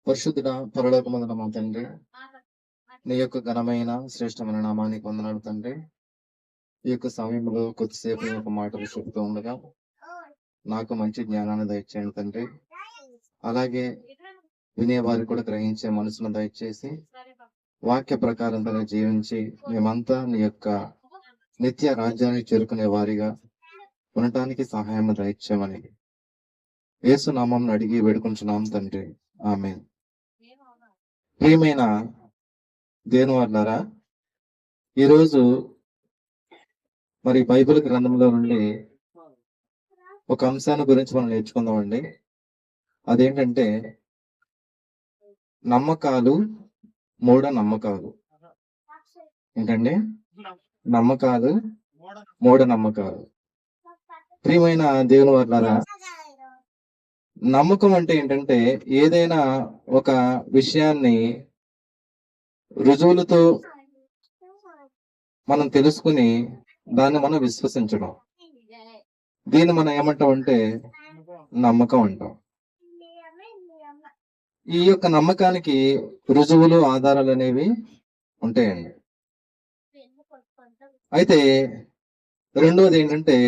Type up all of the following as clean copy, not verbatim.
పరిశుద్ధుడ పరలోకమందున మా తండ్రి, నీ యొక్క ఘనమైన శ్రేష్టమైన నామానికి వందనాలు తండ్రి. ఈ యొక్క సమయంలో కొద్దిసేపు యొక్క మాటలు చెబుతూ ఉండగా నాకు మంచి జ్ఞానాన్ని దయచేయండి తండ్రి. అలాగే వినేవారికి కూడా గ్రహించే మనసును దయచేసి వాక్య ప్రకారం తన జీవించి మేమంతా నీ యొక్క నిత్య రాజ్యానికి చేరుకునే వారిగా ఉండటానికి సహాయం దయచేయమని యేసు నామం అడిగి వేడుకుంటున్నాం తండ్రి. ఆమేన్. ప్రియమైన దేవుని వారలారా, ఈరోజు మరి బైబిల్ గ్రంథంలో నుండి ఒక అంశాన్ని గురించి మనం నేర్చుకుందామండి. అదేంటంటే నమ్మకాలు, మూఢ నమ్మకాలు. ఏంటండి? నమ్మకాలు, మూఢ నమ్మకాలు. ప్రియమైన దేవుని వారలారా, నమ్మకం అంటే ఏంటంటే ఏదైనా ఒక విషయాన్ని రుజువులతో మనం తెలుసుకుని దాన్ని మనం విశ్వసించడం. దీన్ని మనం ఏమంటామంటే నమ్మకం అంటాం. ఈ యొక్క నమ్మకానికి రుజువులు, ఆధారాలు అనేవి ఉంటాయండి. అయితే రెండవది ఏంటంటే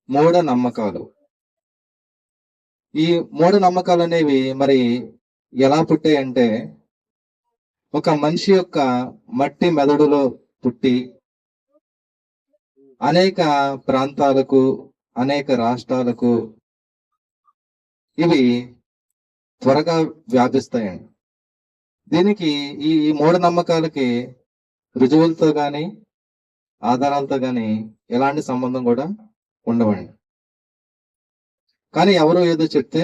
మూఢ నమ్మకాలు. ఈ మూఢ నమ్మకాలు అనేవి మరి ఎలా పుట్టాయంటే, ఒక మనిషి యొక్క మట్టి మెదడులో పుట్టి అనేక ప్రాంతాలకు, అనేక రాష్ట్రాలకు ఇవి త్వరగా వ్యాపిస్తాయండి. దీనికి ఈ మూఢనమ్మకాలకి రుజువులతో గాని, ఆధారాలతో గాని ఎలాంటి సంబంధం కూడా ఉండవండి. కానీ ఎవరో ఏదో చెప్తే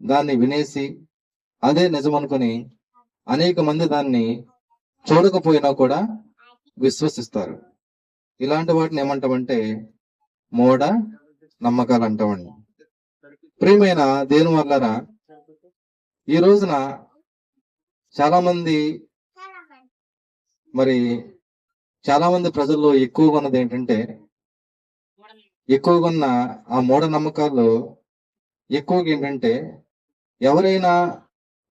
దాన్ని వినేసి అదే నిజం అనుకుని అనేక మంది దాన్ని చూడకపోయినా కూడా విశ్వసిస్తారు. ఇలాంటి వాటిని ఏమంటామంటే మూఢ నమ్మకాలు అంటామండి. ప్రియమైన దేవుని వల్లరా, ఈ రోజున చాలా మంది ప్రజల్లో ఎక్కువగా ఉన్నది ఏంటంటే, ఎక్కువగా ఉన్న ఆ మూఢ నమ్మకాల్లో ఎక్కువగా ఏంటంటే, ఎవరైనా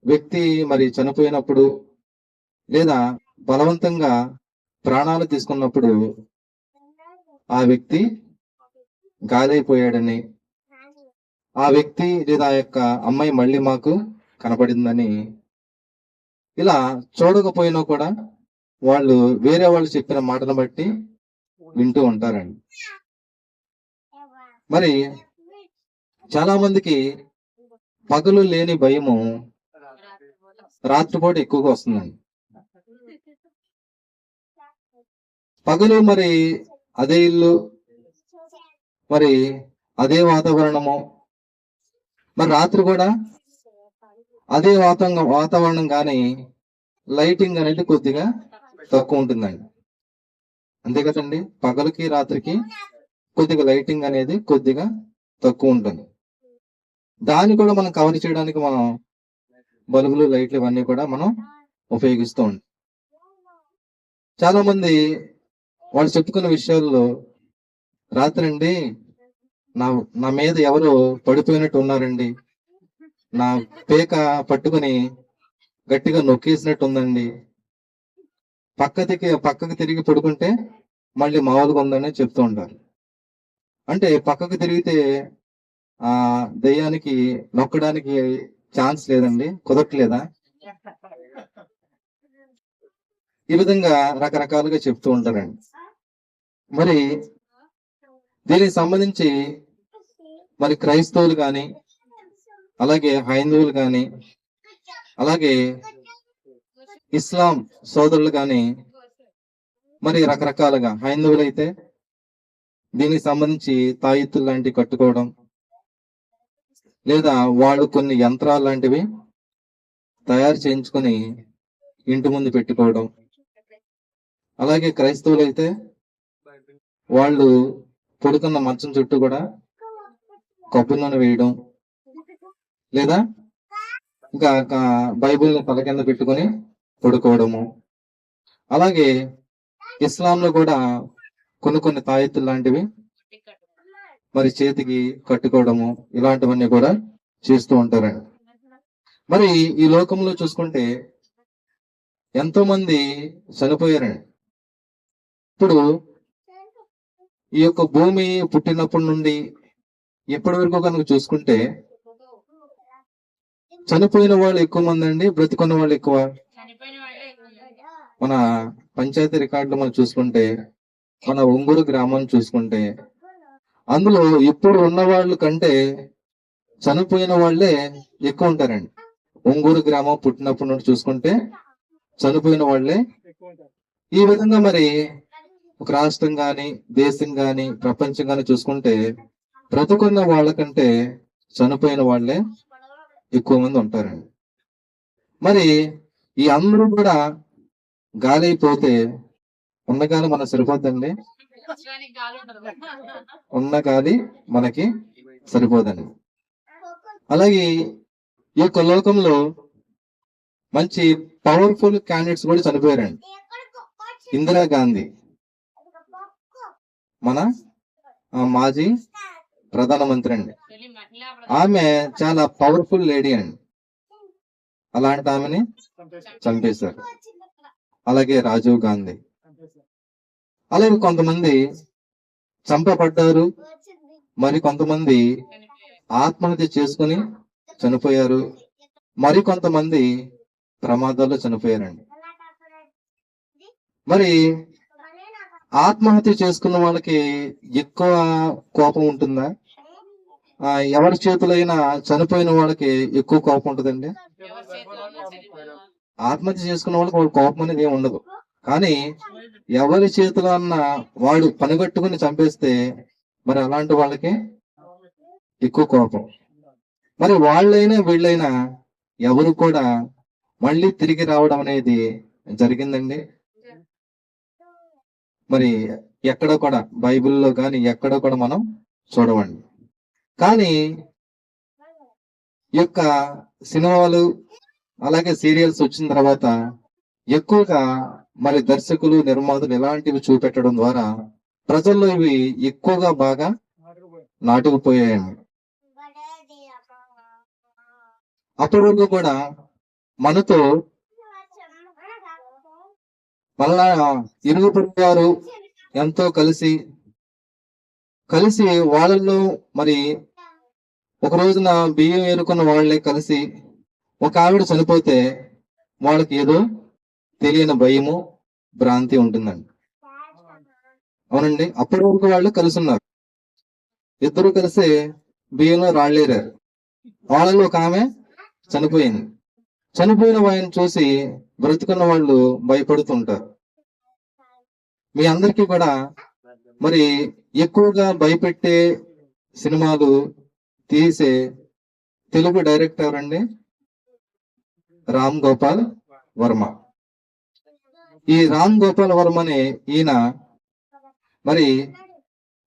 వ్యక్తి మరి చనిపోయినప్పుడు లేదా బలవంతంగా ప్రాణాలు తీసుకున్నప్పుడు ఆ వ్యక్తి గాలైపోయాడని, ఆ వ్యక్తి లేదా ఆ యొక్క అమ్మాయి మళ్ళీ మాకు కనపడిందని, ఇలా చూడకపోయినా కూడా వాళ్ళు వేరే వాళ్ళు చెప్పిన మాటను బట్టి వింటూ ఉంటారండి. మరి చాలా మందికి పగలు లేని భయము రాత్రిపూట ఎక్కువగా వస్తుందండి. పగలు మరి అదే ఇల్లు, మరి అదే వాతావరణము, మరి రాత్రి కూడా అదే వాతావరణం కానీ లైటింగ్ అనేది కొద్దిగా తక్కువ ఉంటుందండి. అంతే కదండి, పగలకి రాత్రికి కొద్దిగా లైటింగ్ అనేది కొద్దిగా తక్కువ ఉంటుంది. దాన్ని కూడా మనం కవర్ చేయడానికి మనం బల్బులు, లైట్లు ఇవన్నీ కూడా మనం ఉపయోగిస్తూ ఉంటాం. చాలా మంది వాళ్ళు చెప్పుకున్న విషయాల్లో, రాత్రండి నా మీద ఎవరు పడిపోయినట్టు ఉన్నారండి, నా పేక పట్టుకుని గట్టిగా నొక్కేసినట్టు ఉందండి, పక్కకి తిరిగి పడుకుంటే మళ్ళీ మామూలుగా ఉందని చెప్తూ ఉంటారు. అంటే పక్కకు తిరిగితే ఆ దెయ్యానికి నొక్కడానికి ఛాన్స్ లేదండి, కుదరట్లేదా? ఈ విధంగా రకరకాలుగా చెప్తూ ఉంటారండి. మరి దీనికి సంబంధించి మరి క్రైస్తవులు కానీ, అలాగే హైందవులు కానీ, అలాగే ఇస్లాం సోదరులు కానీ, మరి రకరకాలుగా హైందవులు అయితే దీనికి సంబంధించి తాయిత్తులు లాంటివి కట్టుకోవడం, లేదా వాళ్ళు కొన్ని యంత్రాలు లాంటివి తయారు చేయించుకొని ఇంటి ముందు పెట్టుకోవడం. అలాగే క్రైస్తవులు అయితే వాళ్ళు పడుకున్న మంచం చుట్టూ కూడా కొబ్బరి నూనె వేయడం, లేదా ఇంకా బైబిల్ని తల కింద పెట్టుకొని పడుకోవడము. అలాగే ఇస్లాంలో కూడా కొన్ని తాయెత్తులు లాంటివి మరి చేతికి కట్టుకోవడము, ఇలాంటివన్నీ కూడా చేస్తూ ఉంటారండి. మరి ఈ లోకంలో చూసుకుంటే ఎంతో మంది చనిపోయారండి. ఇప్పుడు ఈ యొక్క భూమి పుట్టినప్పటి నుండి ఎప్పటి వరకు కనుక చూసుకుంటే చనిపోయిన వాళ్ళు ఎక్కువ మంది అండి, బ్రతికున్న వాళ్ళు ఎక్కువ. మన పంచాయతీ రికార్డులు మనం చూసుకుంటే, మన ఒంగూరు గ్రామం చూసుకుంటే, అందులో ఇప్పుడు ఉన్న వాళ్ళ కంటే చనిపోయిన వాళ్ళే ఎక్కువ ఉంటారండి. ఒంగూరు గ్రామం పుట్టినప్పటి నుండి చూసుకుంటే చనిపోయిన వాళ్ళే. ఈ విధంగా మరి ఒక రాష్ట్రం గాని, దేశం గాని, ప్రపంచం గాని చూసుకుంటే బ్రతుకున్న వాళ్ళకంటే చనిపోయిన వాళ్ళే ఎక్కువ మంది ఉంటారండి. మరి ఈ అందరూ కూడా గాలి అయిపోతే ఉన్న గాలి మనకు సరిపోద్దండి. ఉన్న గాలి మనకి సరిపోదండి. అలాగే ఈ యొక్క లోకంలో మంచి పవర్ఫుల్ క్యాండిడేట్స్ కూడా చనిపోయారండి. ఇందిరాగాంధీ మన మాజీ ప్రధానమంత్రి అండి. ఆమె చాలా పవర్ఫుల్ లేడీ అండి. అలాంటి ఆమెని చంపేశారు. అలాగే రాజీవ్ గాంధీ, అలాగే కొంతమంది చంపబడ్డారు, మరి కొంతమంది ఆత్మహత్య చేసుకుని చనిపోయారు, మరి కొంతమంది ప్రమాదాల్లో చనిపోయారండి. మరి ఆత్మహత్య చేసుకున్న వాళ్ళకి ఎక్కువ కోపం ఉంటుందా? ఎవరి చేతులైనా చనిపోయిన వాళ్ళకి ఎక్కువ కోపం ఉంటుందండి. ఆత్మహత్య చేసుకున్న వాళ్ళకి కోపం అనేది ఏమి ఉండదు. కానీ ఎవరి చేతిలో అన్న వాడు పనిగట్టుకుని చంపేస్తే మరి అలాంటి వాళ్ళకి ఎక్కువ కోపం. మరి వాళ్ళైనా వీళ్ళైనా ఎవరు కూడా మళ్ళీ తిరిగి రావడం అనేది జరిగిందండి. మరి ఎక్కడ కూడా బైబిల్లో కానీ ఎక్కడ కూడా మనం చూడవండి. కానీ ఈ యొక్క సినిమాలు అలాగే సీరియల్స్ వచ్చిన తర్వాత ఎక్కువగా మరి దర్శకులు, నిర్మాతలు ఇలాంటివి చూపెట్టడం ద్వారా ప్రజల్లో ఇవి ఎక్కువగా బాగా నాటుకుపోయాయండి. అప్పటి వరకు కూడా మనతో మళ్ళా ఇరుగు పొరుగు వారు ఎంతో కలిసి వాళ్ళల్లో మరి ఒక రోజున బియ్యం ఏరుకున్న వాళ్ళే కలిసి ఒక ఆవిడ చనిపోతే వాళ్ళకి ఏదో తెలియని భయము, భ్రాంతి ఉంటుందండి. అవునండి. అప్పటి వరకు వాళ్ళు కలిసి ఉన్నారు. ఇద్దరు కలిసి బియ్యంలో రాళ్ళేరారు. వాళ్ళలో ఒక ఆమె చనిపోయింది. చనిపోయిన వారిని చూసి బ్రతుకున్న వాళ్ళు భయపడుతుంటారు. మీ అందరికీ కూడా మరి ఎక్కువగా భయపెట్టే సినిమాలు తీసే తెలుగు డైరెక్టర్ ఎవరండి? రామ్ గోపాల్ వర్మ. ఈ రామ్ గోపాల్ వర్మని ఈయన మరి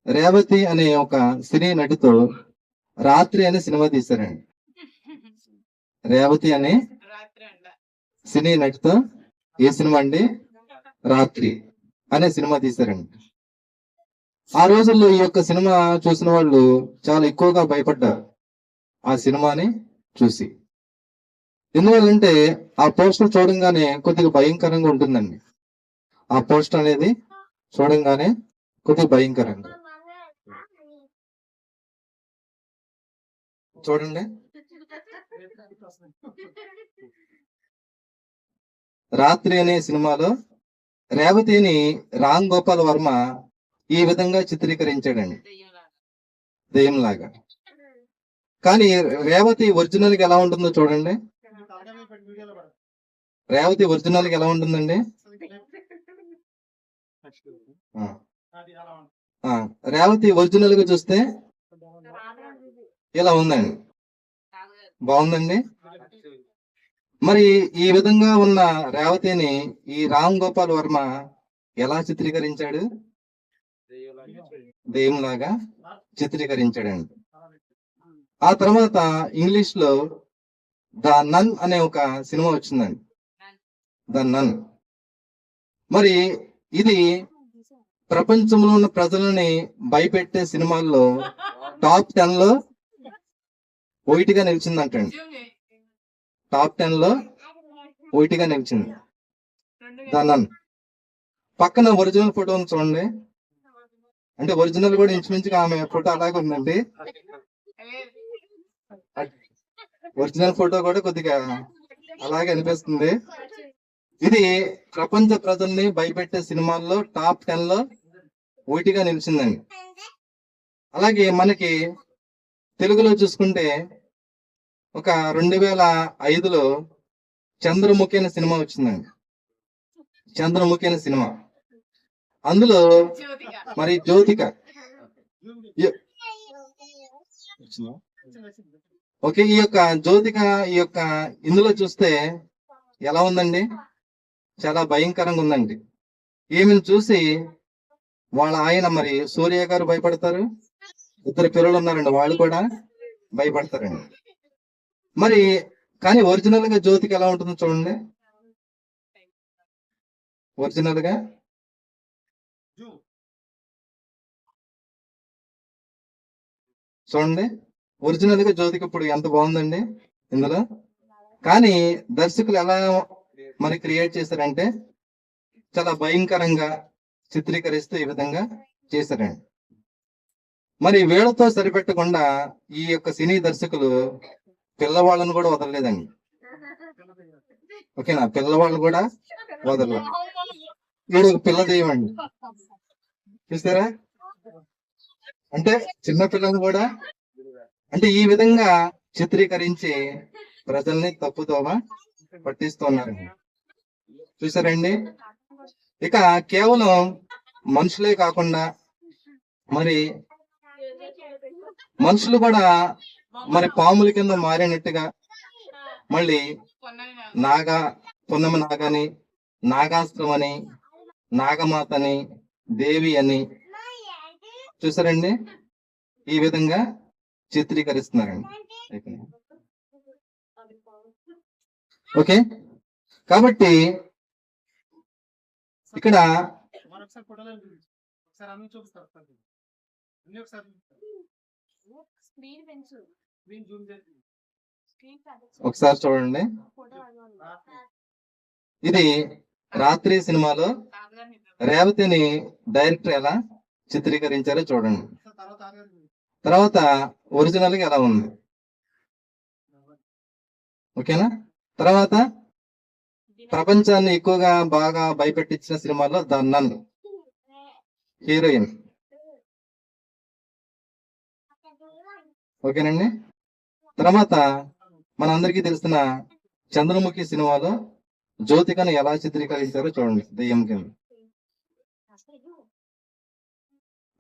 రేవతి అనే ఒక సినీ నటితో రాత్రి అనే సినిమా తీశారండి. రేవతి అనే సినీ నటితో ఏ సినిమా అండి? రాత్రి అనే సినిమా తీశారండి. ఆ రోజుల్లో ఈ యొక్క సినిమా చూసిన వాళ్ళు చాలా ఎక్కువగా భయపడ్డారు ఆ సినిమాని చూసి. ఎందువల్లంటే ఆ పోస్టర్ చూడంగానే కొద్దిగా భయంకరంగా ఉంటుందండి. ఆ పోస్టర్ అనేది చూడంగానే కొద్దిగా భయంకరంగా చూడండి. రాత్రి అనే సినిమాలో రేవతిని రామ్ గోపాల్ వర్మ ఈ విధంగా చిత్రీకరించాడండి, దెయ్యంలాగా. కానీ రేవతి ఒరిజినల్ గా ఎలా ఉంటుందో చూడండి. రేవతి ఒరిజినల్ గా ఎలా ఉంటుందండి? రేవతి ఒరిజినల్ గా చూస్తే ఇలా ఉందండి. బాగుందండి. మరి ఈ విధంగా ఉన్న రేవతిని ఈ రామ్ గోపాల్ వర్మ ఎలా చిత్రీకరించాడు? దెయ్యంలాగా చిత్రీకరించాడండి. ఆ తర్వాత ఇంగ్లీష్ లో ద నన్ అనే ఒక సినిమా వచ్చిందండి. ద నన్. మరి ఇది ప్రపంచంలో ఉన్న ప్రజలని భయపెట్టే సినిమాల్లో టాప్ 10 లో ఒకటిగా నిలిచిందంటండి. టాప్ 10 లో ఒకటిగా నిలిచింది. దాన్ని పక్కన ఒరిజినల్ ఫోటో ఉంది చూడండి. అంటే ఒరిజినల్ కూడా ఇంచుమించుగా ఆమె ఫోటో అలాగే ఉందండి. ఒరిజినల్ ఫోటో కూడా కొద్దిగా అలాగే అనిపిస్తుంది. ఇది ప్రపంచ ప్రజల్ని భయపెట్టే సినిమాల్లో టాప్ 10 లో ఒకటిగా నిలిచిందండి. అలాగే మనకి తెలుగులో చూసుకుంటే ఒక 2005లో చంద్రముఖి అనే సినిమా వచ్చిందండి. చంద్రముఖి అనే సినిమా, అందులో మరి జ్యోతిక ఓకే, ఈ యొక్క జ్యోతిక ఈ యొక్క ఇందులో చూస్తే ఎలా ఉందండి, చాలా భయంకరంగా ఉందండి. ఈమెను చూసి వాళ్ళ ఆయన మరి సూర్య గారు భయపడతారు, 2 పిల్లలు ఉన్నారండి, వాళ్ళు కూడా భయపడతారండి. మరి కానీ ఒరిజినల్ గా జ్యోతికి ఎలా ఉంటుందో చూడండి. ఒరిజినల్ గా చూడండి, ఒరిజినల్ గా జ్యోతికి ఇప్పుడు ఎంత బాగుందండి ఇందులో. కానీ దర్శకులు ఎలా మరి క్రియేట్ చేశారంటే చాలా భయంకరంగా చిత్రీకరిస్తూ ఈ విధంగా చేశారండి. మరి వీళ్ళతో సరిపెట్టకుండా ఈ యొక్క సినీ దర్శకులు పిల్లవాళ్ళను కూడా వదలలేదండి. ఓకేనా, పిల్లవాళ్ళు కూడా వదలలేదు. వీడు ఒక పిల్ల దెయ్యమండి, చూసారా? అంటే చిన్న పిల్లలు కూడా అంటే ఈ విధంగా చిత్రీకరించి ప్రజల్ని తప్పుదోవ పట్టిస్తున్నారండి. చూసారండి? ఇక కేవలం మనుషులే కాకుండా మరి మనుషులు కూడా మరి పాముల కింద మారినట్టుగా మళ్ళీ పున్నమ నాగని, నాగాస్త్రం అని, నాగమాతని, దేవి అని, చూసారండి? ఈ విధంగా చిత్రీకరిస్తున్నారండి. ఓకే, కాబట్టి ఇక్కడ ఒకసారి చూడండి. ఇది రాత్రి సినిమాలో రేవతిని డైరెక్టర్ ఎలా చిత్రీకరించారో చూడండి. తర్వాత ఒరిజినల్ గా ఎలా ఉంది, ఓకేనా? తర్వాత ప్రపంచాన్ని ఎక్కువగా బాగా భయపెట్టించిన సినిమాలో ద నన్ హీరోయిన్, ఓకేనండి. తర్వాత మనందరికీ తెలిసిన చంద్రముఖి సినిమాలో జ్యోతికను ఎలా చిత్రీకరించారో చూడండి, దెయ్యం కింద.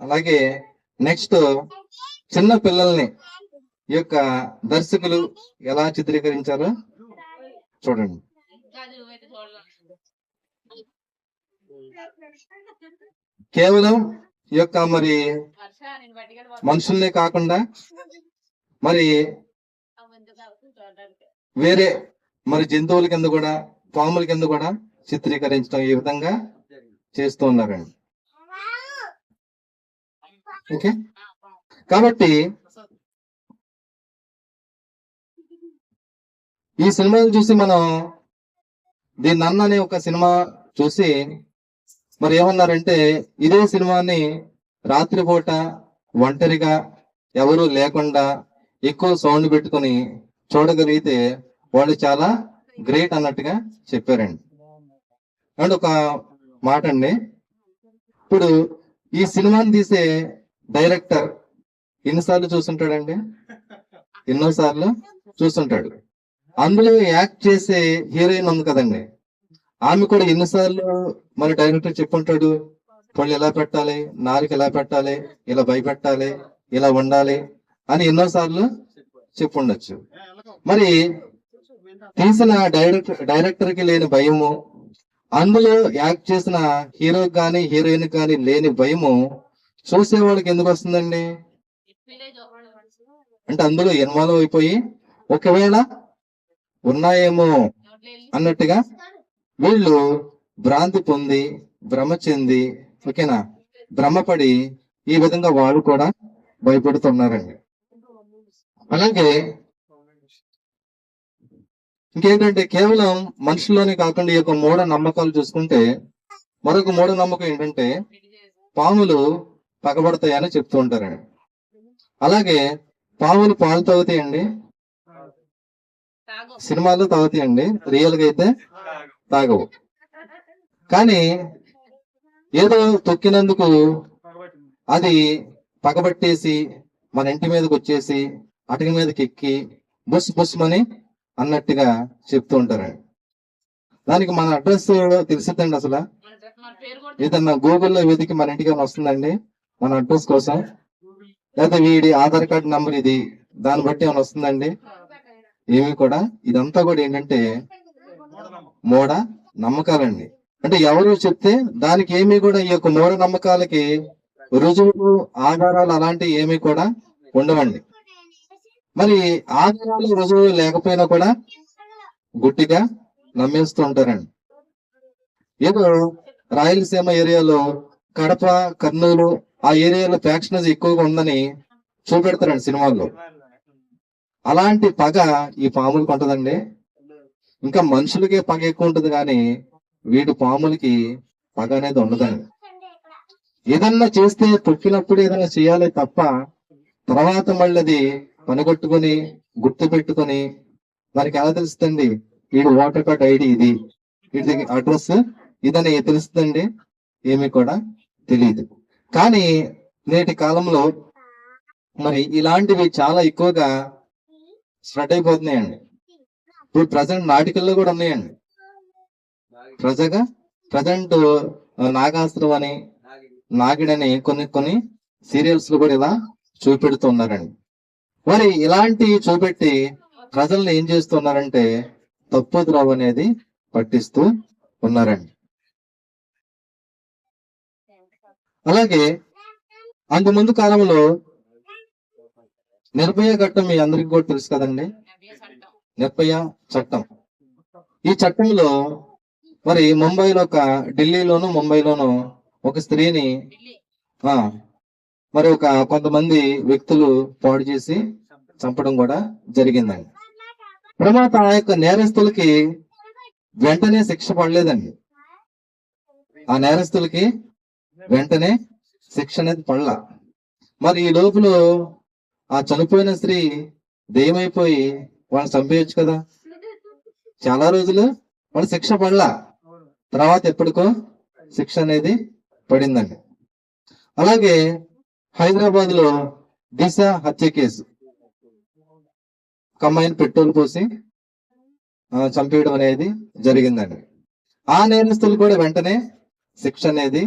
అలాగే నెక్స్ట్ చిన్న పిల్లల్ని ఈ యొక్క దర్శకులు ఎలా చిత్రీకరించారో చూడండి. కేవలం ఈ యొక్క మరి మనుషుల్నే కాకుండా మరి వేరే మరి జంతువుల కింద కూడా, పాముల కింద కూడా చిత్రీకరించడం ఈ విధంగా చేస్తూ ఉన్నారండి. ఓకే, కాబట్టి ఈ సినిమాలు చూసి మనం దీన్ని నన్ను అనే ఒక సినిమా చూసి మరి ఏమన్నారంటే, ఇదే సినిమాని రాత్రిపూట ఒంటరిగా ఎవరు లేకుండా ఎక్కువ సౌండ్ పెట్టుకొని చూడగలిగితే వాళ్ళు చాలా గ్రేట్ అన్నట్టుగా చెప్పారండి. అండ్ ఒక మాట అండి, ఇప్పుడు ఈ సినిమాని తీసే డైరెక్టర్ ఎన్నిసార్లు చూస్తుంటాడండి? ఎన్నోసార్లు చూస్తుంటాడు. అందులో యాక్ట్ చేసే హీరోయిన్ ఉంది కదండి, ఆమె కూడా ఎన్నిసార్లు మరి డైరెక్టర్ చెప్పుంటాడు, పళ్ళు ఎలా పెట్టాలి, నాలుగు ఎలా పెట్టాలి, ఇలా భయపెట్టాలి, ఇలా ఉండాలి అని ఎన్నోసార్లు చెప్పుండొచ్చు. మరి తీసిన డైరెక్టర్ కి లేని భయము, అందులో యాక్ట్ చేసిన హీరో కానీ హీరోయిన్ కానీ లేని భయము చూసే వాళ్ళకి ఎందుకు వస్తుందండి? అంటే అందులో ఇన్వాల్వ్ అయిపోయి ఒకవేళ ఉన్నాయేమో అన్నట్టుగా వీళ్ళు భ్రాంతి పొంది, భ్రమ చెంది, ఓకేనా, భ్రమపడి ఈ విధంగా వాళ్ళు కూడా భయపడుతున్నారండి. అలాగే ఇంకేంటంటే కేవలం మనుషుల్లోనే కాకుండా ఈ యొక్క మూఢ నమ్మకాలు చూసుకుంటే మరొక మూఢ నమ్మకం ఏంటంటే పాములు పగబడతాయని చెప్తూ ఉంటారండి. అలాగే పాములు పాలు తాగుతాయండి, సినిమాల్లో తాగుతాయండి, రియల్ గా అయితే తాగవు. కానీ ఏదో తొక్కినందుకు అది పగబట్టేసి మన ఇంటి మీదకి వచ్చేసి అటక మీదకి ఎక్కి బుస్ బుస్మని అన్నట్టుగా చెప్తూ ఉంటారండి. దానికి మన అడ్రస్ తెలిసిద్దండి అసలు? ఏదన్నా గూగుల్లో వెతికి మన ఇంటికి ఏమైనా వస్తుందండి మన అడ్రస్ కోసం? లేదా వీడి ఆధార్ కార్డు నంబర్ ఇది, దాన్ని బట్టి ఏమైనా వస్తుందండి? ఏమి కూడా. ఇదంతా కూడా ఏంటంటే మూఢ నమ్మకాలండి. అంటే ఎవరు చెప్తే దానికి ఏమీ కూడా ఈ యొక్క మూఢ నమ్మకాలకి రుజువులు ఆధారాలు అలాంటివి ఏమీ కూడా ఉండవండి. మరి ఆధారాలు రుజువులు లేకపోయినా కూడా గుట్టిగా నమ్మేస్తూ ఉంటారండి. ఏదో రాయలసీమ ఏరియాలో కడప, కర్నూలు ఆ ఏరియాలో ఫ్యాక్షనజ్ ఎక్కువగా ఉందని చూపెడతారండి సినిమాల్లో. అలాంటి పగ ఈ పాములకు ఉంటదండి. ఇంకా మనుషులకే పగ ఎక్కువ ఉంటుంది కానీ వీటి పాములకి పగ అనేది ఉండదండి. ఏదన్నా చేస్తే తొక్కినప్పుడు ఏదైనా చేయాలి తప్ప తర్వాత మళ్ళీ అది పనిగొట్టుకుని గుర్తు పెట్టుకుని దానికి ఎలా తెలుస్తుందండి? వీడి ఓటర్ కార్డ్ ఐడి ఇది, వీటి అడ్రస్ ఇదని తెలుస్తుందండి? ఏమీ కూడా తెలియదు. కానీ నేటి కాలంలో మరి ఇలాంటివి చాలా ఎక్కువగా స్ప్రెడ్ అయిపోతున్నాయండి. ఇప్పుడు ప్రజెంట్ నాటికల్లో కూడా ఉన్నాయండి. ప్రజెంట్ నాగాస్త్రం అని, నాగిడని కొన్ని సీరియల్స్ లో కూడా ఇలా చూపెడుతున్నారండి. మరి ఇలాంటి చూపెట్టి ప్రజల్ని ఏం చేస్తున్నారంటే తప్పు ద్రోవ అనేది పట్టిస్తూ ఉన్నారండి. అలాగే అంతకుముందు కాలంలో నిర్భయ చట్టం మీ అందరికి కూడా తెలుసు కదండి. నిర్భయ చట్టం. ఈ చట్టంలో మరి ఢిల్లీలోను ముంబైలోను ఒక స్త్రీని మరి కొంతమంది వ్యక్తులు పాడు చేసి చంపడం కూడా జరిగిందండి. తర్వాత ఆ యొక్క నేరస్తులకి వెంటనే శిక్ష పడలేదండి. ఆ నేరస్తులకి వెంటనే శిక్ష అనేది పడలా. మరి ఈ లోపల ఆ చనిపోయిన స్త్రీ దెయ్యమైపోయి వాళ్ళని చంపేయచ్చు కదా. చాలా రోజులు వాళ్ళ శిక్ష పడలా. తర్వాత ఎప్పటికో శిక్ష అనేది పడిందండి. అలాగే హైదరాబాద్ లో దిశ హత్య కేసు, ఒక అమ్మాయిని పెట్రోల్ పోసి చంపేయడం అనేది జరిగిందండి. ఆ నేరస్తులు కూడా వెంటనే శిక్ష అనేది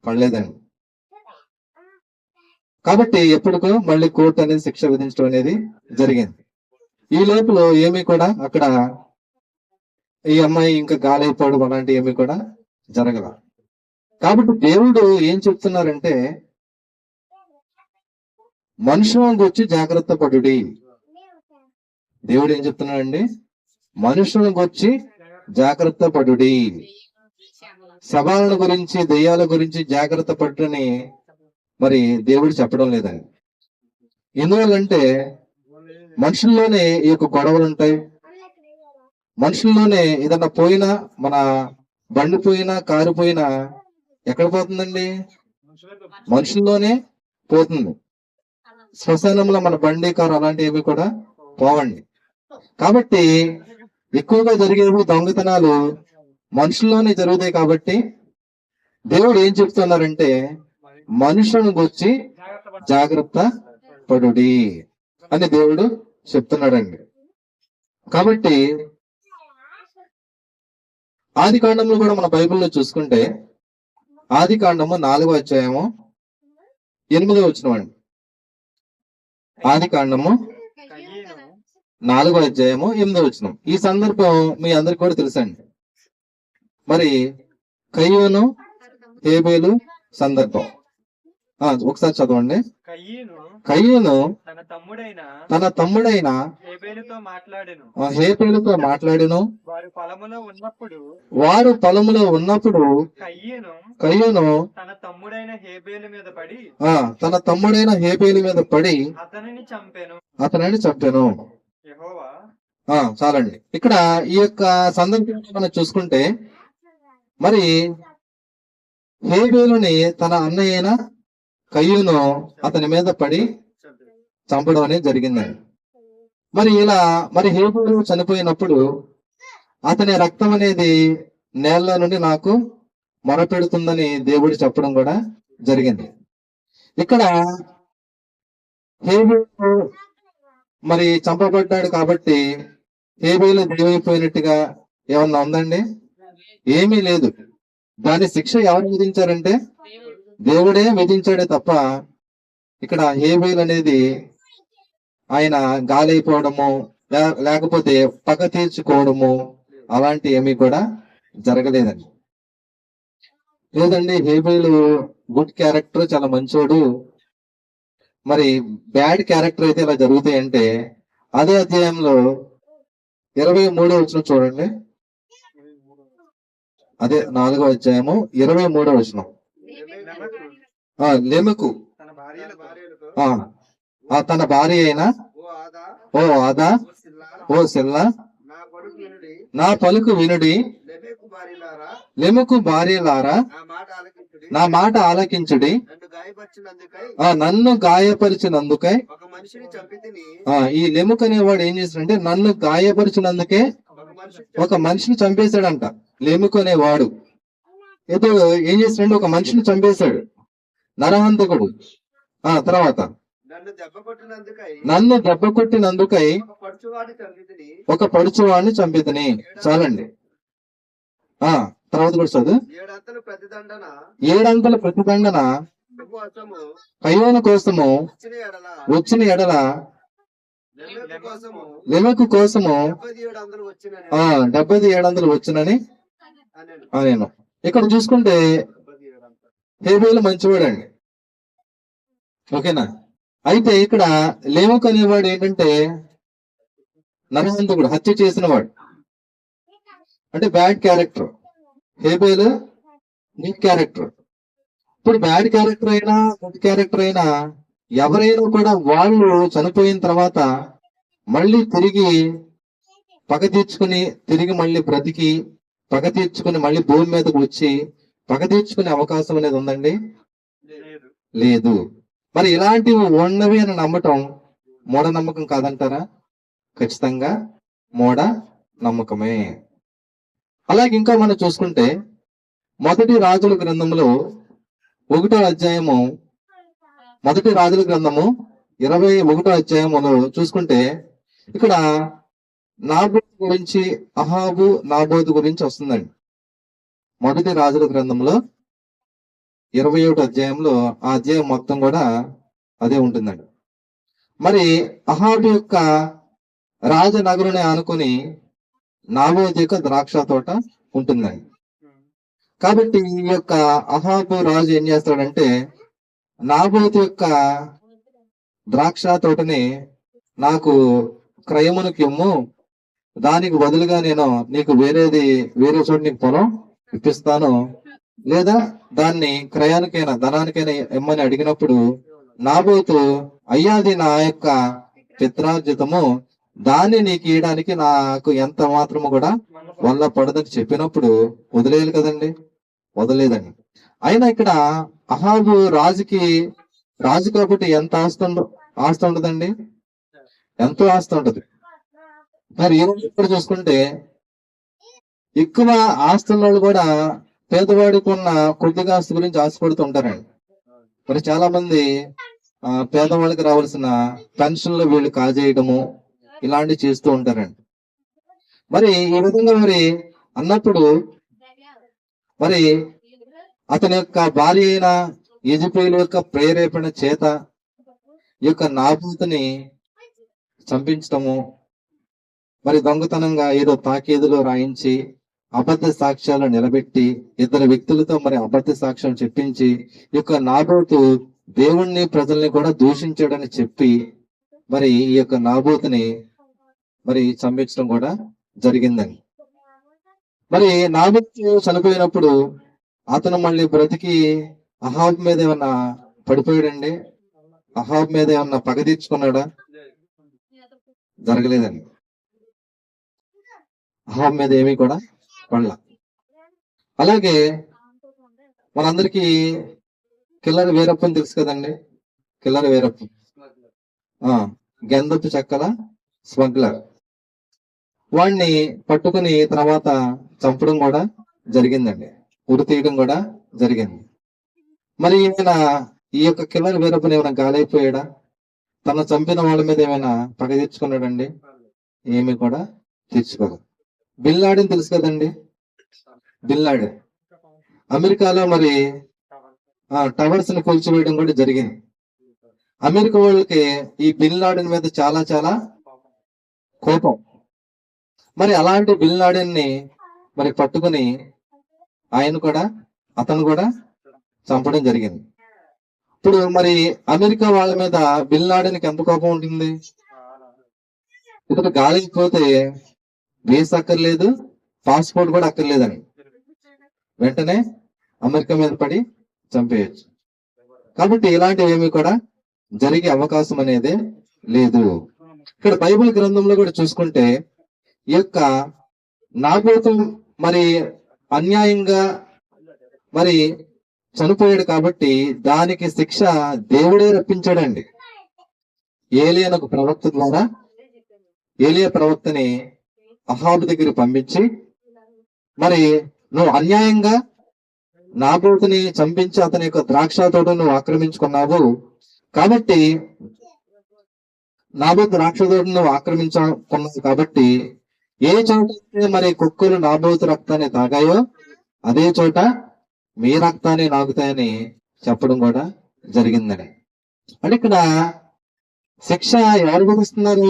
పడలేదండి. కాబట్టి ఎప్పటికో మళ్ళీ కోర్టు అనేది శిక్ష విధించడం అనేది జరిగింది. ఈ లోపల ఏమీ కూడా అక్కడ ఈ అమ్మాయి ఇంకా గాలైపోవడం అలాంటి ఏమీ కూడా జరగల. కాబట్టి దేవుడు ఏం చెప్తున్నారంటే మనుషులను గురించి జాగ్రత్త పడుడి. దేవుడు ఏం చెప్తున్నాడండి? మనుషులను గురించి జాగ్రత్త పడుడి. శవాలను గురించి, దెయ్యాల గురించి జాగ్రత్త పడుని మరి దేవుడు చెప్పడం లేదండి. ఎందువల్లంటే మనుషుల్లోనే ఈ యొక్క గొడవలు ఉంటాయి. మనుషుల్లోనే ఏదన్నా పోయినా, మన బండి పోయినా, కారు పోయినా ఎక్కడ పోతుందండి? మనుషుల్లోనే పోతుంది. శ్మశానంలో మన బండి, కారు అలాంటివి ఏవి కూడా పోవండి. కాబట్టి ఎక్కువగా జరిగేవి దొంగతనాలు మనుషుల్లోనే జరుగుతాయి. కాబట్టి దేవుడు ఏం చెప్తున్నారంటే మనుషులను గురించి జాగ్రత్త పడుడి అని దేవుడు చెప్తున్నాడండి. కాబట్టి ఆది కాండంలో కూడా మన బైబిల్లో చూసుకుంటే ఆది కాండము 4వ అధ్యాయము 8వ వచనం అండి. ఆది కాండము 4వ అధ్యాయము 8వ వచనం. ఈ సందర్భం మీ అందరికి కూడా తెలుసండి. మరి కయ్యూను హేబేలు సందర్భం ఒకసారి చదవండి. కయ్యూను తన తమ్ముడైన హేబేలుతో మాట్లాడెను. వారు పొలములో ఉన్నప్పుడు కయ్యూను తన తమ్ముడైన హేబేలు మీద పడి అతనిని చంపెను. చాలండి. ఇక్కడ ఈ యొక్క సందర్భంలో మనం చూసుకుంటే మరి హేబేలుని తన అన్నయ్య అయిన కయ్యూను అతని మీద పడి చంపడం అనేది జరిగిందండి. మరి ఇలా మరి హేబేలు చనిపోయినప్పుడు అతని రక్తం అనేది నేల నుండి నాకు మొరపెడుతుందని దేవుడు చెప్పడం కూడా జరిగింది. ఇక్కడ హేబేలు మరి చంపబడ్డాడు కాబట్టి హేబేలు దేవుడైపోయినట్టుగా ఏమన్నా ఉందండి? ఏమీ లేదు. దాని శిక్ష ఎవరు విధించారంటే దేవుడే విధించాడే తప్ప ఇక్కడ హేబేలు అనేది ఆయన గాలైపోవడము లేకపోతే పగ తీర్చుకోవడము అలాంటి ఏమీ కూడా జరగలేదండి. లేదండి హేబేలు గుడ్ క్యారెక్టర్, చాలా మంచోడు, మరి బ్యాడ్ క్యారెక్టర్ అయితే ఇలా జరుగుతాయంటే అదే అధ్యాయంలో 23వ వచనం చూడండి. అదే 4వ అధ్యాయము 23వ వచనం. లెమెకు తన భార్య అయిన ఓ ఆదా ఓ సిల్లా నా పలుకు వినుడి, లెమెకు భార్యలారా నా మాట ఆలకించుడి, నన్ను గాయపరిచినందుకై ఈ లెముక్ అనేవాడు ఏం చేశాడంటే నన్ను గాయపరిచినందుకే ఒక మనిషిని చంపేశాడంట. లెముక్ అనేవాడు ఏదో ఏం చేశాడంటే ఒక మనిషిని చంపేశాడు, నరహంతకుడు. తర్వాత నన్ను దెబ్బ కొట్టినందుకై ఒక పడుచువాడిని చంపితిని. చాలండి. తర్వాత కూడా చదువు. 7 అంతల ప్రతిదండన కయ్యోను కోసము వచ్చిన ఎడల లెమెకు కోసము 77 వచ్చినని నేను. ఇక్కడ చూసుకుంటే హేబేలు మంచివాడండి, ఓకేనా. అయితే ఇక్కడ లెమెకు అనేవాడు ఏంటంటే నరహంతకుడు, హత్య చేసిన వాడు, అంటే బ్యాడ్ క్యారెక్టర్. హేబేలు గుడ్ క్యారెక్టర్. ఇప్పుడు బ్యాడ్ క్యారెక్టర్ అయినా గుడ్ క్యారెక్టర్ అయినా ఎవరైనా కూడా వాళ్ళు చనిపోయిన తర్వాత మళ్ళీ తిరిగి పగ తీర్చుకుని తిరిగి మళ్ళీ బ్రతికి పగ తీర్చుకుని మళ్ళీ భూమి మీదకి వచ్చి పగ తీర్చుకునే అవకాశం అనేది ఉందండి? లేదు. మరి ఇలాంటివి ఉన్నవి అని నమ్మటం మూఢనమ్మకం కాదంటారా? ఖచ్చితంగా మూఢ నమ్మకమే. అలాగే ఇంకా మనం చూసుకుంటే మొదటి రాజుల గ్రంథంలో 1వ అధ్యాయము, మొదటి రాజుల గ్రంథము 21వ అధ్యాయములో చూసుకుంటే ఇక్కడ నాబోతు గురించి, అహాబు నాబోతు గురించి వస్తుందండి. మొదటి రాజుల గ్రంథంలో 21వ అధ్యాయంలో ఆ అధ్యాయం మొత్తం కూడా అదే ఉంటుందండి. మరి అహాబు యొక్క రాజనగరుని ఆనుకొని నాబోతు యొక్క ద్రాక్ష తోట ఉంటుందండి. కాబట్టి ఈ యొక్క అహాబు రాజు ఏం చేస్తాడంటే నాబోతు యొక్క ద్రాక్ష తోటని నాకు క్రయమునకి ఇమ్ము, దానికి బదులుగా నేను నీకు వేరే చోట నీకు పొలం ఇప్పిస్తాను, లేదా దాన్ని క్రయానికైనా ధనానికైనా ఇమ్మని అడిగినప్పుడు నాబోతు అయ్యాది నా యొక్క పిత్రార్జితము, దాన్ని నీకు ఇయడానికి నాకు ఎంత మాత్రము కూడా వల్ల పడదని చెప్పినప్పుడు వదిలేయాలి కదండి, వదలేదండి. అయినా ఇక్కడ అహాబు రాజు కాబట్టి ఎంత ఆస్తి ఉండదండి, ఎంతో ఆస్తి ఉంటది. మరి ఈ రోజు ఇక్కడ చూసుకుంటే ఎక్కువ ఆస్తున్న వాళ్ళు కూడా పేదవాడికి ఉన్న కొద్దిగా ఆస్తి గురించి ఆశపడుతూ ఉంటారండి. మరి చాలా మంది పేదవాళ్ళకి రావాల్సిన పెన్షన్లు వీళ్ళు కాజేయడము ఇలాంటివి చేస్తూ ఉంటారండి. మరి ఈ విధంగా మరి అన్నప్పుడు మరి అతని యొక్క భార్య అయిన యెజెబెలు యొక్క ప్రేరేపణ చేత ఈ యొక్క నాబోతుని చంపించటము, మరి దొంగతనంగా ఏదో తాకీదులో రాయించి అబద్ధ సాక్ష్యాలు నిలబెట్టి 2 వ్యక్తులతో మరి అబద్ధ సాక్ష్యం చెప్పించి ఈ యొక్క నాబోతు దేవుణ్ణి ప్రజల్ని కూడా దూషించాడని చెప్పి మరి ఈ యొక్క నాబోతుని మరి చంపించడం కూడా జరిగిందని. మరి నాబోతు చనిపోయినప్పుడు అతను మళ్ళీ బ్రతికి అహాబ్ మీద ఏమన్నా పడిపోయాడండి? అహాబ్ మీద ఏమన్నా పగ తీర్చుకున్నాడా? జరగలేదండి. అహాబ్ మీద ఏమీ కూడా పడల. అలాగే మనందరికీ కిల్లరి వీరప్పని తెలుసు కదండి. కిల్లరి వీరప్ప గంధపు చెక్కల స్మగ్లర్. వాడిని పట్టుకుని తర్వాత చంపడం కూడా జరిగిందండి, ఉరి తీయడం కూడా జరిగింది. మరి ఈయన ఈ యొక్క కిల్లరి వీరప్పని ఏమైనా గాలైపోయాడా? తను చంపిన వాళ్ళ మీద ఏమైనా పగ తీర్చుకున్నాడండి? ఏమి కూడా తీర్చుకోలేదు. బిన్ లాడెన్ తెలుసు కదండి. బిన్ లాడెన్ అమెరికాలో మరి టవర్స్ ని కూల్చివేయడం కూడా జరిగింది. అమెరికా వాళ్ళకి ఈ బిన్ లాడెన్ మీద చాలా చాలా కోపం. మరి అలాంటి బిన్ లాడెన్ ని మరి పట్టుకుని అతను కూడా చంపడం జరిగింది. ఇప్పుడు మరి అమెరికా వాళ్ళ మీద బిన్ లాడెన్కి ఎంత కోపం ఉంటుంది? ఇతను గాలిపోతే వీసా అక్కర్లేదు, పాస్పోర్ట్ కూడా అక్కర్లేదని వెంటనే అమెరికా మీద పడి చంపేయచ్చు. కాబట్టి ఇలాంటివి ఏమి కూడా జరిగే అవకాశం అనేది లేదు. ఇక్కడ బైబిల్ గ్రంథంలో కూడా చూసుకుంటే ఈ యొక్క నాబోతు మరి అన్యాయంగా మరి చనిపోయాడు కాబట్టి దానికి శిక్ష దేవుడే రప్పించాడండి. ఏలియా ఒక ప్రవక్త ద్వారా ఏలియా ప్రవక్తని అహాబు దగ్గర పంపించి, మరి నువ్వు అన్యాయంగా నాబోతుని చంపించి అతని యొక్క ద్రాక్ష తోటను నువ్వు ఆక్రమించుకున్నావు కాబట్టి, నాబోతు ద్రాక్ష తోటను నువ్వు ఆక్రమించుకున్నావు కాబట్టి ఏ చోట మరి కుక్కలు నాబోతు రక్తాన్ని తాగాయో అదే చోట మీ రక్తాన్ని నాగుతాయని చెప్పడం కూడా జరిగిందని. అంటే ఇక్కడ శిక్ష ఎవరు భరిస్తున్నారు?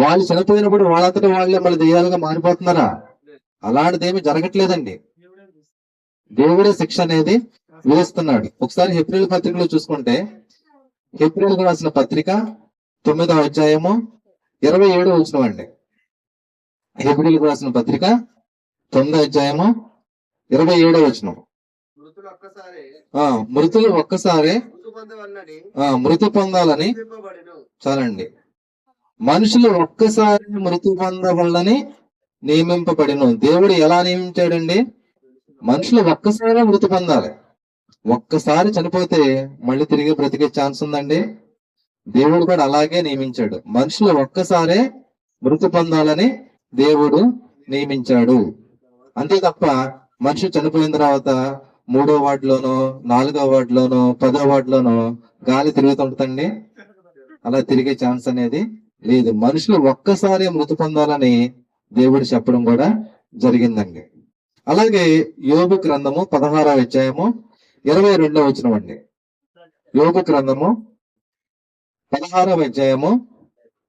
వాళ్ళు చనిపోయినప్పుడు వాళ్ళంతటా వాళ్ళే మళ్ళీ దెయ్యాలుగా మారిపోతున్నారా? అలాంటిదేమీ జరగట్లేదండి. దేవుడే శిక్ష అనేది విధిస్తున్నాడు. ఒకసారి హెబ్రీయుల పత్రికలో చూసుకుంటే, హెబ్రీయులకు రాసిన పత్రిక 9వ అధ్యాయము 27వ వచనం అండి. హెబ్రీయులకు రాసిన పత్రిక 9వ అధ్యాయము 27వ వచనం. మృతులు ఒక్కసారే మృతి పొందాలని, చాలండి, మనుషులు ఒక్కసారి మృతి పొందవలని నియమింపబడిను. దేవుడు ఎలా నియమించాడండి? మనుషులు ఒక్కసారి మృతి పొందాలి. ఒక్కసారి చనిపోతే మళ్ళీ తిరిగి బ్రతికే ఛాన్స్ ఉందండి? దేవుడు కూడా అలాగే నియమించాడు. మనుషులు ఒక్కసారే మృతి పొందాలని దేవుడు నియమించాడు. అంతే తప్ప మనిషి చనిపోయిన తర్వాత 3వ వార్డులోనో 4వ వార్డులోనో 10వ వార్డులోనో గాలి తిరుగుతుంటుందండి. అలా తిరిగే ఛాన్స్ అనేది లేదు. మనుషులు ఒక్కసారి మృతి పొందాలని దేవుడు చెప్పడం కూడా జరిగిందండి. అలాగే యోబు గ్రంథము 16వ అధ్యాయము 22వ వచనం అండి. యోబు గ్రంథము 16వ అధ్యాయము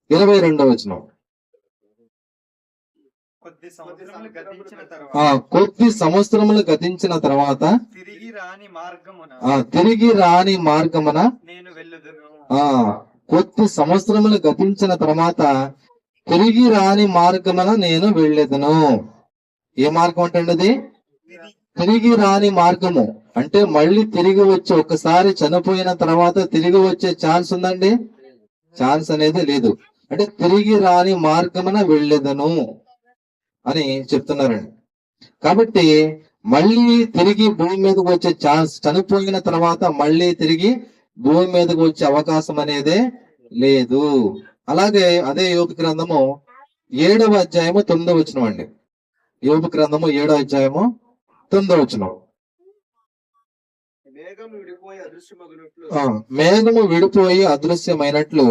22వ వచనం. కొద్ది సంవత్సరములు గతించిన తర్వాత తిరిగి రాని మార్గమున కొద్ది సంవత్సరములు గతించిన తర్వాత తిరిగి రాని మార్గమున నేను వెళ్ళేదను. ఏ మార్గం అంటే అది? తిరిగి రాని మార్గము. అంటే మళ్ళీ తిరిగి వచ్చి, ఒకసారి చనిపోయిన తర్వాత తిరిగి వచ్చే ఛాన్స్ ఉందండి? ఛాన్స్ అనేది లేదు. అంటే తిరిగి రాని మార్గమున వెళ్ళేదను అని చెప్తున్నారండి. కాబట్టి మళ్ళీ తిరిగి భూమి మీదకి వచ్చే ఛాన్స్, చనిపోయిన తర్వాత మళ్ళీ తిరిగి భూమి మీదకి వచ్చే అవకాశం అనేదే లేదు. అలాగే అదే యోబు గ్రంథము 7వ అధ్యాయము 9వ వచనం అండి. యోబు గ్రంథము 7వ అధ్యాయము 9వ వచనం. మేఘము విడిపోయి అదృశ్యమైనట్లు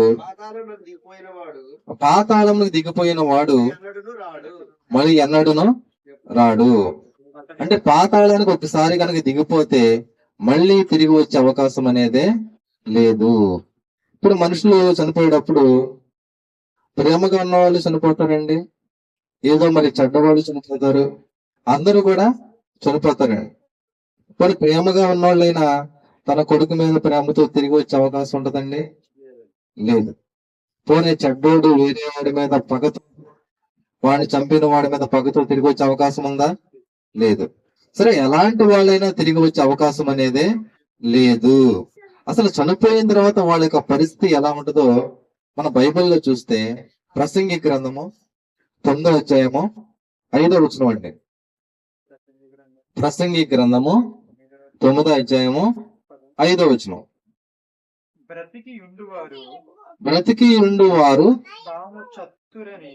పాతాళంలోకి దిగిపోయిన వాడు మళ్ళీ ఎన్నడూను రాడు. అంటే పాతాళానికి ఒకసారి కనుక దిగిపోతే మళ్ళీ తిరిగి వచ్చే అవకాశం అనేదే లేదు. ఇప్పుడు మనుషులు చనిపోయేటప్పుడు ప్రేమగా ఉన్న వాళ్ళు చనిపోతారండి, ఏదో మరి చెడ్డవాళ్ళు చనిపోతారు, అందరూ కూడా చనిపోతారండి. ఇప్పుడు ప్రేమగా ఉన్నవాళ్ళైనా తన కొడుకు మీద ప్రేమతో తిరిగి వచ్చే అవకాశం ఉంటదండి? లేదు. పోనీ చెడ్డోడు వేరే వాడి మీద పగతో, వాడిని చంపిన వాడి మీద పగతో తిరిగి వచ్చే అవకాశం ఉందా? లేదు. సరే, ఎలాంటి వాళ్ళైనా తిరిగి వచ్చే అవకాశం అనేదే లేదు. అసలు చనిపోయిన తర్వాత వాళ్ళ యొక్క పరిస్థితి ఎలా ఉంటుందో మన బైబిల్లో చూస్తే, ప్రసంగి గ్రంథము 9వ అధ్యాయము 5వ వచనం అండి. ప్రసంగి గ్రంథము 9వ అధ్యాయము 5వ వచనం. బ్రతికి ఉండువారు బ్రతికి ఉండువారు తాము చతురని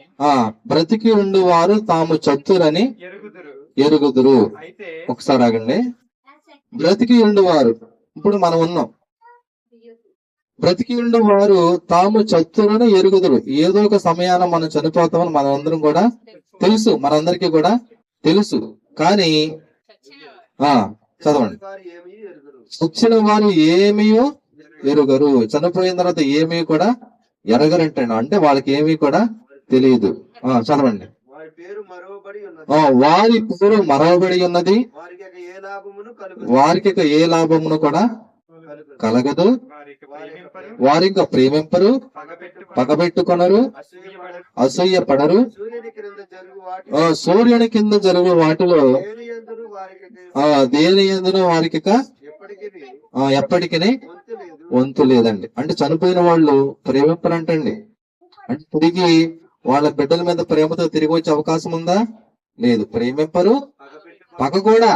బ్రతికి ఉండువారు తాము చతురని ఎరుగుదురు. అయితే ఒకసారి ఆగండి. బ్రతికి ఉండువారు, ఇప్పుడు మనం ఉన్నాం. బ్రతికి ఉండువారు తాము చతురని ఎరుగుదురు. ఏదో ఒక సమయాన మనం చనిపోతామని మనందరం కూడా తెలుసు, మనందరికీ కూడా తెలుసు. కానీ చదవండి. వచ్చిన వారు ఏమీ ఎరుగరు. చనిపోయిన తర్వాత ఏమీ కూడా ఎరగరంటాడు. అంటే వాళ్ళకి ఏమీ కూడా తెలియదు. చదవండి. వారి పేరు మరవబడి ఉన్నది, వారికి ఏ లాభమును కూడా కలగదు. వారి ఇంకా ప్రేమింపరు, పగబెట్టుకొనరు, అసూయ పడరు. సూర్యుని కింద జరుగు వాటిలో దేని యందును వారికి ఎప్పటికీ వంతు లేదండి. అంటే చనిపోయిన వాళ్ళు ప్రేమింపరంటండి. అంటే తిరిగి వాళ్ళ బిడ్డల మీద ప్రేమతో తిరిగి వచ్చే అవకాశం ఉందా? లేదు. ప్రేమింపరు, పగ కూడా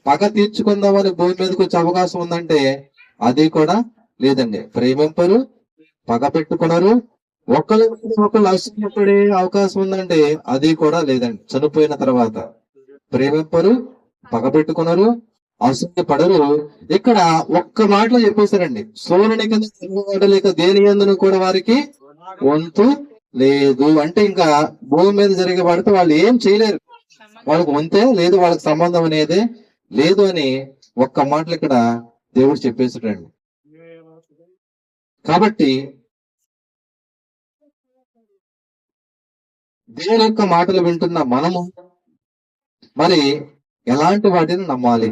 పగ తీర్చుకుందామని భూమి మీదకి వచ్చే అవకాశం ఉందంటే అది కూడా లేదండి. ప్రేమింపరు, పగ పెట్టుకున్నారు, ఒకళ్ళు అసూయపడే అవకాశం ఉందంటే అది కూడా లేదండి. చనిపోయిన తర్వాత ప్రేమింపరు, పగ పెట్టుకున్నారు, అసూయ పడరు. ఇక్కడ ఒక్క మాటలో చెప్పేశారండి. సూర్యుని కింద లేక దేని యందును కూడా వారికి వంతు లేదు. అంటే ఇంకా భూమి మీద జరిగే వాడితో వాళ్ళు ఏం చేయలేరు. వాళ్ళకి వంతే లేదు, వాళ్ళకి సంబంధం అనేది లేదు అని ఒక్క మాటలు ఇక్కడ దేవుడు చెప్పేసాడండి. కాబట్టి దేవుని యొక్క మాటలు వింటున్న మనము మరి ఎలాంటి వాటిని నమ్మాలి?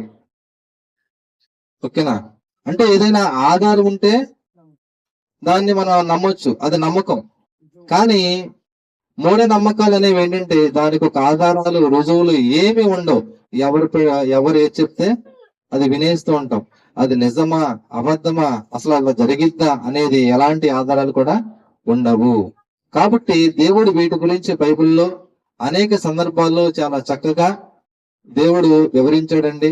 ఓకేనా? అంటే ఏదైనా ఆధారం ఉంటే దాన్ని మనం నమ్మొచ్చు, అది నమ్మకం. కానీ మూఢ నమ్మకాలు అనేవి ఏంటంటే దానికి ఒక ఆధారాలు, రుజువులు ఏమి ఉండవు. ఎవరు ఏది చెప్తే అది వినేస్తూ ఉంటాం. అది నిజమా అబద్ధమా, అసలు అలా జరిగిద్దా అనేది ఎలాంటి ఆధారాలు కూడా ఉండవు. కాబట్టి దేవుడు వీటి గురించి బైబిల్లో అనేక సందర్భాల్లో చాలా చక్కగా దేవుడు వివరించాడండి.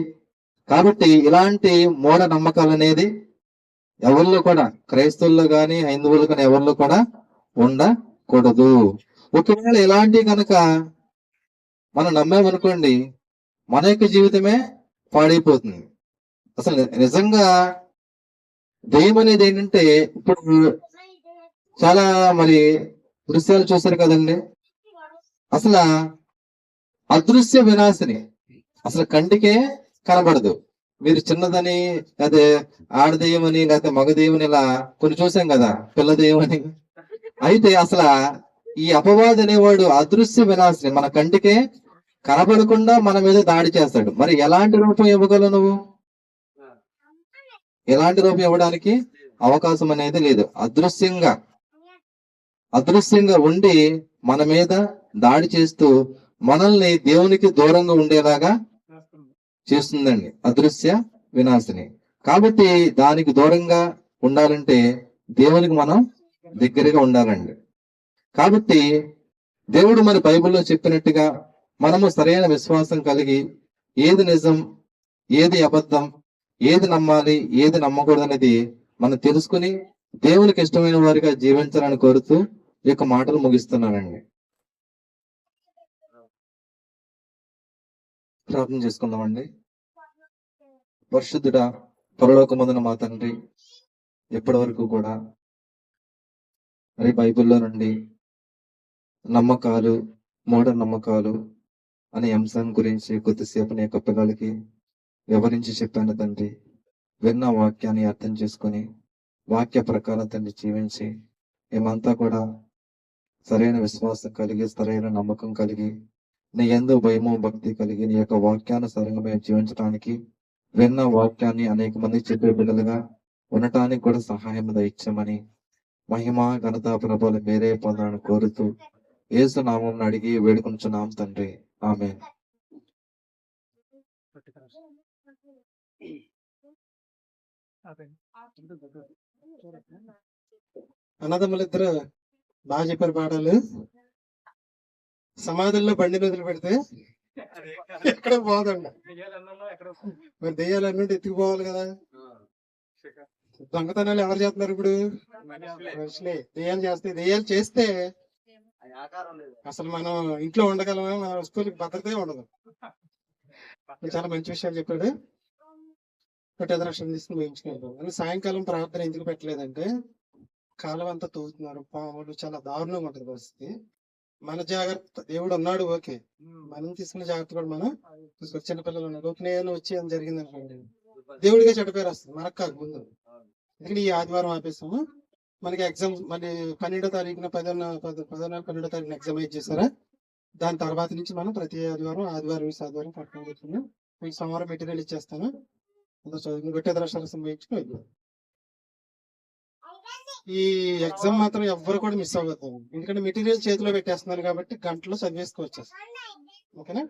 కాబట్టి ఇలాంటి మూఢ నమ్మకాలు అనేది ఎవరిలో కూడా, క్రైస్తవుల్లో గాని హైందవులు కానీ ఎవరిలో కూడా ఉండకూడదు. ఒకవేళ ఇలాంటివి కనుక మనం నమ్మామనుకోండి, మన యొక్క జీవితమే పాడైపోతుంది. అసలు నిజంగా దెయ్యం అనేది ఏంటంటే ఇప్పుడు చాలా మరి దృశ్యాలు చూశారు కదండి. అసలు అదృశ్య వినాశిని, అసలు కంటికే కనబడదు. మీరు చిన్నదని, అదే ఆడదెయ్యం అని, లేకపోతే మగదెయ్యం అని ఇలా కొన్ని చూసాం కదా, పిల్లదెయ్యం అని. అయితే అసలు ఈ అపవాది అనేవాడు అదృశ్య వినాశిని, మన కంటికే కనబడకుండా మన మీద దాడి చేస్తాడు. మరి ఎలాంటి రూపం ఇవ్వగలవు నువ్వు? ఎలాంటి రూపం ఇవ్వడానికి అవకాశం అనేది లేదు. అదృశ్యంగా ఉండి మన మీద దాడి చేస్తూ మనల్ని దేవునికి దూరంగా ఉండేలాగా చేస్తుందండి అదృశ్య వినాశిని. కాబట్టి దానికి దూరంగా ఉండాలంటే దేవునికి మనం దగ్గరగా ఉండాలండి. కాబట్టి దేవుడు మన బైబిల్లో చెప్పినట్టుగా మనము సరైన విశ్వాసం కలిగి ఏది నిజం, ఏది అబద్ధం, ఏది నమ్మాలి, ఏది నమ్మకూడదు అనేది మనం తెలుసుకుని దేవునికి ఇష్టమైన వారిగా జీవించాలని కోరుతూ ఈ యొక్క మాటలు ముగిస్తున్నానండి. ప్రార్థన చేసుకుందామండి. పరిశుద్ధుడా, పరలోకమందున మా తండ్రి, ఎప్పటి వరకు కూడా మరి బైబిల్లో నుండి నమ్మకాలు, మూఢ నమ్మకాలు అనే అంశం గురించి కొద్దిసేపు నీ యొక్క పిల్లలకి వివరించి చెప్పాను తండ్రి. విన్న వాక్యాన్ని అర్థం చేసుకొని వాక్య ప్రకారం తండ్రి జీవించి మేమంతా కూడా సరైన విశ్వాసం కలిగి, సరైన నమ్మకం కలిగి, నీ యందు భయము భక్తి కలిగి నీ యొక్క వాక్యానుసారంగా మేము జీవించడానికి, విన్న వాక్యాన్ని అనేక మంది చెప్పే బిడ్డలుగా ఉండటానికి కూడా సహాయం దయచేయమని, మహిమ ఘనత ప్రభావాలు మీరే పొందాలని కోరుతూ యేసు నామం అడిగి వేడుకొంచున్నాం తండ్రి, ఆమేన్. అన్నదమ్ములిద్దరు బాగా చెప్పారు పాఠాలు. సమాధుల్లో బండిని వదిలిపెడితే ఎక్కడ పోదండి. మరి దెయ్యాలన్నీ ఎత్తుకుపోవాలి కదా. దొంగతనాలు ఎవరు చేస్తున్నారు ఇప్పుడు? మనుషులే. దెయ్యాలు చేస్తే అసలు మనం ఇంట్లో ఉండగలమా? మన వస్తువులకి భద్రతే ఉండదు. చాలా మంచి విషయాలు చెప్పాడు. పెట్టేదరక్షణ తీసుకుని వేయించుకుంటాం. సాయంకాలం ప్రార్థన ఎందుకు పెట్టలేదంటే కాలం అంతా తోగుతున్నారు, పాములు, చాలా దారుణంగా ఉంటుంది పరిస్థితి. మన జాగ్రత్త, దేవుడు ఉన్నాడు ఓకే, మనం తీసుకునే జాగ్రత్త కూడా మనం తీసుకోవాలి. చిన్నపిల్లలు ఉన్నారు, ఒక నేను వచ్చి అని జరిగింది అనుకోండి, దేవుడిగా చెడ్డ పేరు వస్తుంది, మనకు కాదు ముందు. ఎందుకంటే ఈ ఆదివారం ఆపేస్తాము. మనకి ఎగ్జామ్ మళ్ళీ 12వ తారీఖున 12వ తారీఖున ఎగ్జామ్ చేశారా, దాని తర్వాత నుంచి మనం ప్రతి ఆదివారం పట్టుకోబోతున్నాం. మీకు సోమవారం మెటీరియల్ ఇచ్చేస్తాను, చదువుకుని పెట్టే దర్శనం వేయించుకుని వెళ్దాం. ఈ ఎగ్జామ్ మాత్రం ఎవ్వరు కూడా మిస్ అవ్వద్దు, ఎందుకంటే మెటీరియల్ చేతిలో పెట్టేస్తున్నారు కాబట్టి గంటలో చదివేసుకోవచ్చు. ఓకేనా?